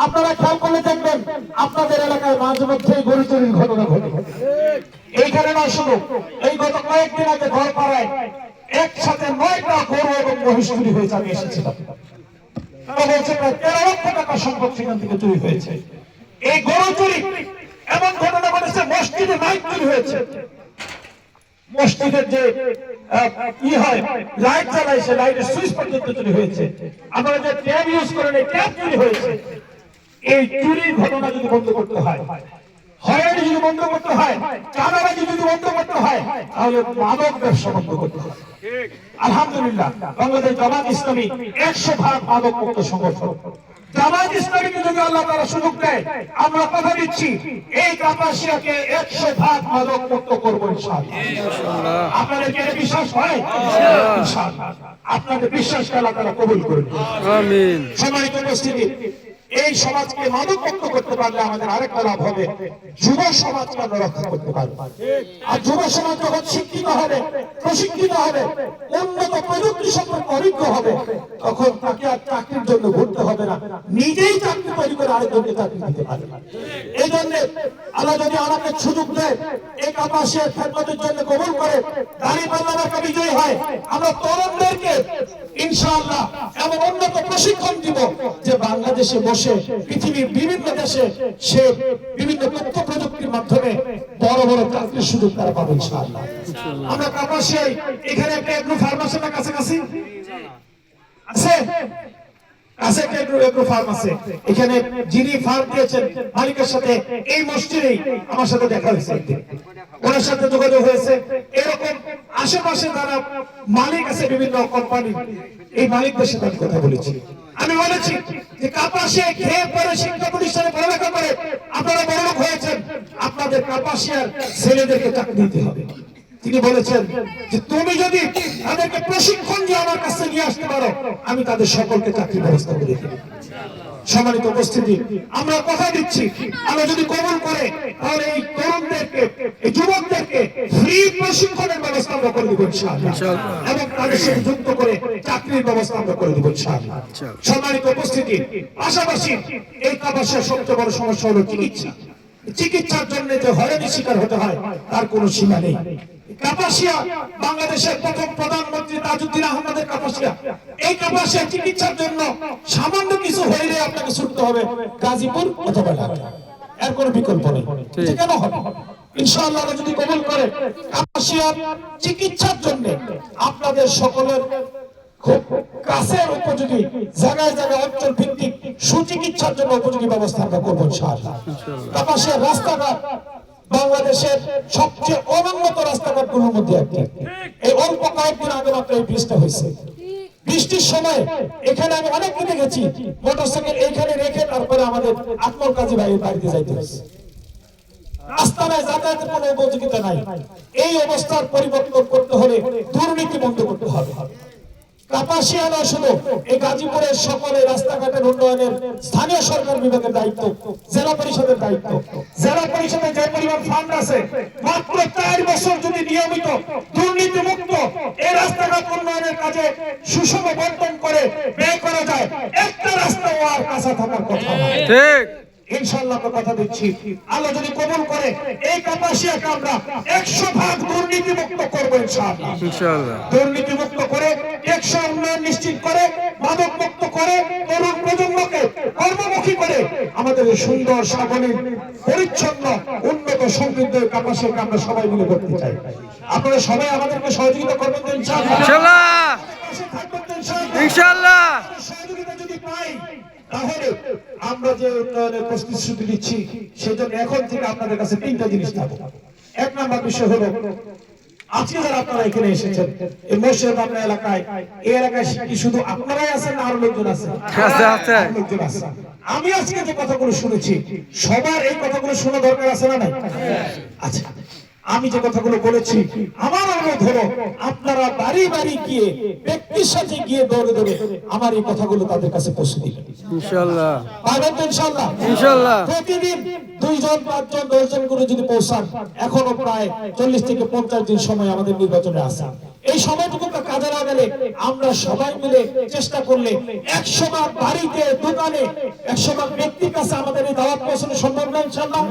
আপনারা খেয়াল করলে দেখবেন আপনাদের এলাকায় মাঝে মধ্যেই গরু চুরির ঘটনা ঘটে। এইখানে না শুধু এই গত কয়েকদিন আগে ঘর পাড়ায় একসাথে 9টা গরু এবং মহিষ চুরি হয়েছে। আমি এসেছিলাম, বলছে প্রায় 13 লক্ষ টাকা সম্পদ সেখান থেকে চুরি হয়েছে। এই গরু চুরি এমন ঘটনা ঘটেছে, মসজিদে মাইক চুরি হয়েছে, মসজিদের যে হয় লাইট জ্বালায় সে লাইটের সুইচ পর্যন্ত চুরি হয়েছে। আপনারা যে ট্যাব ইউজ করেন এই ট্যাব চুরি হয়েছে। এই চুরির ঘটনা যদি বন্ধ করতে হয়, হয়রানি যদি বন্ধ করতে হয়, চাঁদাবাজি যদি বন্ধ করতে হয়, তাহলে মাদক ব্যবসা বন্ধ করতে হবে। আলহামদুলিল্লাহ বাংলাদেশ জামাত ইসলামী 100% মাদক মুক্ত সংগঠন। জামাত ইসলামীকে যদি আল্লাহ তাআলা সুযোগ দেয়, আমরা কথা দিচ্ছি এই কাপাসিয়াকে 100% মাদক মুক্ত করব ইনশাআল্লাহ। আপনাদের কি বিশ্বাস হয়? ইনশাআল্লাহ আপনাদের বিশ্বাসকে আল্লাহ তাআলা কবুল করুন। আমিন। সম্মানিত উপস্থিতি, এই সমাজকে মাদক মুক্ত করতে পারলে আমাদের আরেকটা লাভ হবে, যুব সমাজকে আমরা রক্ষা করতে পারবো। আর যুব সমাজ যখন শিক্ষিত হবে, প্রশিক্ষিত হবে, উন্নত প্রযুক্তি সম্পর্কে অভিজ্ঞ হবে, তখন তাকে আর চাকরির জন্য ঘুরতে হবে না, নিজেই চাকরি তৈরি করে আরেকজনকে চাকরি দিতে পারবে। এই জন্য আল্লাহ যদি আমাকে সুযোগ দেয়, এই কাপাসিয়ার খেদমতের জন্য কবুল করে দাঁড়িপাল্লা মার্কা বিজয়ী হয়, আমরা তরুণদেরকে ইনশাআল্লাহ এমন উন্নত প্রশিক্ষণ দিব যে বাংলাদেশে বসে পৃথিবীর বিভিন্ন দেশে সে বিভিন্ন তথ্য প্রযুক্তির মাধ্যমে বড় বড় চাকরির সুযোগ তারা পাবে ইনশাআল্লাহ। আমরা কাপাসিয়ায় এখানে একটা এগ্রো ফার্মাসি না কাছাকাছি আছে, কাছে একটা এগ্রো ফার্ম আছে। এখানে যিনি ফার্ম দিয়েছেন মালিকের সাথে এই মসজিদেই আমার সাথে দেখা হয়েছে, ওনার সাথে যোগাযোগ হয়েছে। এরকম আশেপাশে যারা মালিক আছে বিভিন্ন কোম্পানি, এই মালিকদের সাথে আমি কথা বলেছি। আমি বলেছি যে কাপাসিয়া খেয়ে পরে শিক্ষা প্রতিষ্ঠানে পড়ালেখা করে আপনারা বড়লোক হয়েছেন, আপনাদের কাপাসিয়ার ছেলেদেরকে চাকরি দিতে হবে। তিনি বলেছেন যে তুমি যদি তাদেরকে প্রশিক্ষণ দিয়ে আমার কাছে নিয়ে আসতে পারো, আমি তাদের সকলকে চাকরির ব্যবস্থা করে দেব। সম্মানিত উপস্থিতি, আমরা কথা দিচ্ছি আমরা যদি কবুল করে তাহলে এই তরুণদেরকে, এই যুবকদেরকে ফ্রি প্রশিক্ষণের ব্যবস্থা আমরা করে দেব ইনশাআল্লাহ, এবং তাদের সাথে যুক্ত করে চাকরির ব্যবস্থা আমরা করে দেব ইনশাআল্লাহ। সম্মানিত উপস্থিতি, পাশাপাশি এই কাপাসিয়ার সবচেয়ে বড় সমস্যা হলো চিকিৎসা। চিকিৎসার জন্য যে হয়রানির শিকার হতে হয় তার কোনো সীমা নেই। কাপাসিয়া বাংলাদেশের প্রথম প্রধানমন্ত্রী তাজউদ্দিন আহমদের কাপাসিয়া। এই কাপাসিয়া চিকিৎসার জন্য সামান্য কিছু হইলে আপনাকে ছুটতে হবে গাজীপুর অথবা ঢাকা, এর কোনো বিকল্প নেই। কেন হবে? ইনশাআল্লাহ যদি কবুল করে কাপাসিয়ার চিকিৎসার জন্য আপনাদের সকলের খুব কাছের উপযোগী জায়গায় জায়গায় অঞ্চল ভিত্তিক সুচিকিৎসার জন্য উপযোগী ব্যবস্থা আমরা করবো ইনশাআল্লাহ। কাপাসিয়ার রাস্তাঘাট বাংলাদেশের সবচেয়ে অনুন্নত রাস্তাঘাটগুলোর মধ্যে একটি। এই অল্প কয়েকদিন আগে মাত্র এই ব্রিজটা হয়েছে। বৃষ্টির সময় এখানে আমি অনেককে দেখেছি মোটরসাইকেল এইখানে রেখে তারপরে আমাদের আকমল কাজী ভাইয়ের বাড়িতে যাইতে হয়েছে। রাস্তা নাই, যাতায়াতের কোনো উপযোগিতা নাই। এই অবস্থার পরিবর্তন করতে হলে দুর্নীতি বন্ধ করতে হবে। কাপাসিয়া নয় শুধু, এই গাজীপুরের সকলে রাস্তাঘাটের উন্নয়নের স্থানীয় সরকার বিভাগের দায়িত্ব, জেলা পরিষদের দায়িত্ব। জেলা পরিষদের যে পরিমাণ ফান্ড আছে, মাত্র 4 বছর যদি নিয়মিত দুর্নীতি মুক্ত এই রাস্তাঘাট উন্নয়নের কাজে সুষম বন্টন করে ব্যয় করা যায়, একটা রাস্তাও আর কাঁচা থাকার কথা না। ঠিক ইনশাআল্লাহ কথা দিচ্ছি, আল্লাহ যদি কবুল করে এই কাপাসিয়াকে আমরা 100% দুর্নীতি মুক্ত করব ইনশাআল্লাহ। দুর্নীতি মুক্ত করে 100 উন্নয়ন নিশ্চিত করে, মাদক মুক্ত করে, তরুণ প্রজন্মকে কর্মমুখী করে আমাদের সুন্দর সাবলীল পরিচ্ছন্ন উন্নত সমৃদ্ধ কাপাসিয়াকে আমরা সবাই মিলে করতে চাই। আপনারা সবাই আমাদেরকে সহযোগিতা করবেন তো ইনশাআল্লাহ। ইনশাআল্লাহ সহযোগিতা যদি পাই তাহলে আমরা যে উন্নয়নের প্রতিশ্রুতি দিচ্ছি সেজন্য এখন থেকে আপনাদের কাছে 3টা জিনিস থাকবে। 1 নম্বর বিষয় হলো আজকে যারা আপনারা এখানে এসেছেন এই মসজিদ আপনার এলাকায়, এই এলাকায় কি শুধু আপনারাই আছেন না আরো লোকজন আছে? লোকজন আছে। আমি আজকে যে কথাগুলো শুনেছি সবার এই কথাগুলো শোনা দরকার আছে না নাই? আচ্ছা, আমি যে কথাগুলো বলেছি আমার অনুরোধ হলো আপনারা বাড়ি বাড়ি গিয়ে ব্যক্তির সাথে গিয়ে দৌড়ে দৌড়ে আমার এই কথাগুলো তাদের কাছে পৌঁছে দিবেন ইনশাআল্লাহ। পারবেন তো ইনশাআল্লাহ? ইনশাআল্লাহ প্রতিদিন 2 জন 5 জন 10 জন করে যদি পৌঁছান, এখনো প্রায় 40 থেকে 50 দিন সময় আমাদের নির্বাচনে আছে। এই সময়টুকু কাজে লাগালে আমরা সবাই মিলে চেষ্টা করলে 100 বার বাড়িতে দোকানে 100 বার ব্যক্তির কাছে আমাদের এই দাওয়াত পৌঁছানো সম্ভব না ইনশাআল্লাহ।